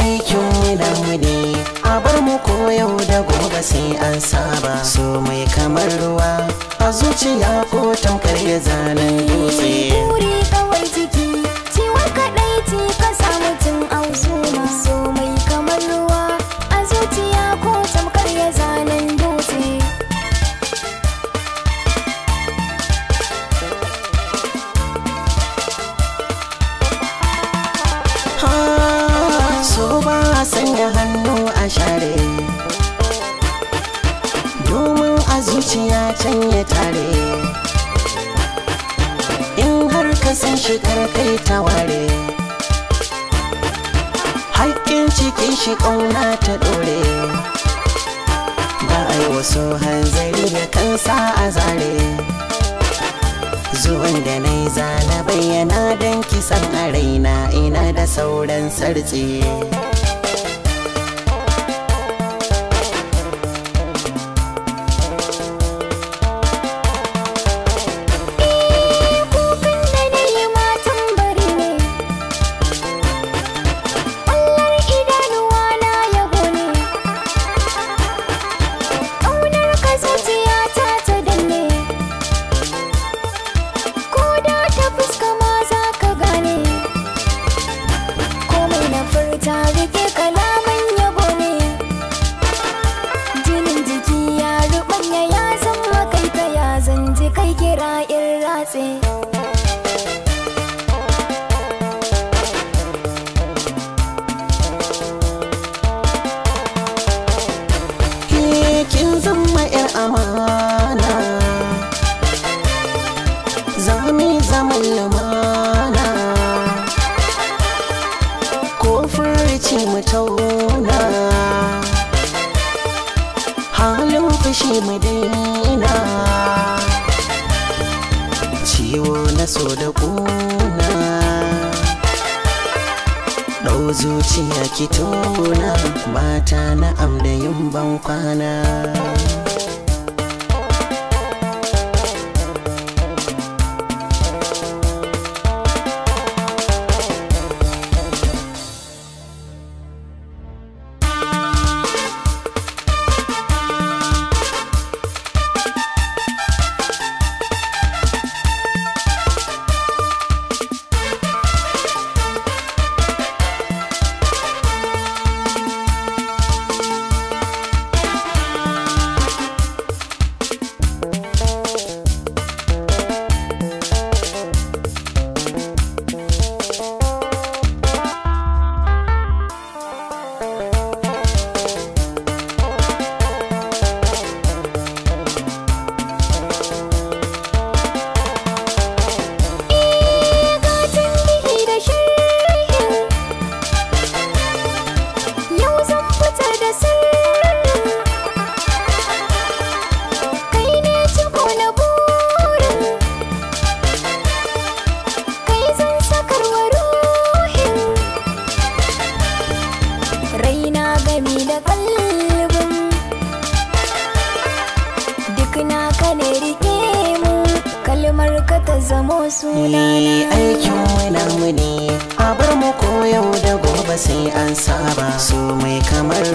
Aikin damu ne a bar mu koyau da gobe sai an saba, so mai kamar ruwa a zuciya ko tamkar ya zanen dutse. Buri kawai ciki ciwon kaɗai ce ka samu tun ausuma, so mai kamar ruwa a zuciya ko tamkar ya zanen dutse. So ba sanya hannu a share, domin a zuciya can ya tare. In har ka san shi kai ta ware, haƙƙin cikin shi ƙauna ta ɗore. Ba a yi wasu hanzari ya kansa a zare, zuwan da na yi zana bayyana don kisan a raina ina da sauran sartse. Kai kira in ratse, kin zama 'yar amana, zami zaman lumana, ko furci mu tauna, halin fushi mu daina. Ciwo na so da ƙuna, ɗau zuciya ki tona, mata na'am da yin ban kwana. Aikin namu ne a bar mu koyau da gobe sai an saba, so mai kamar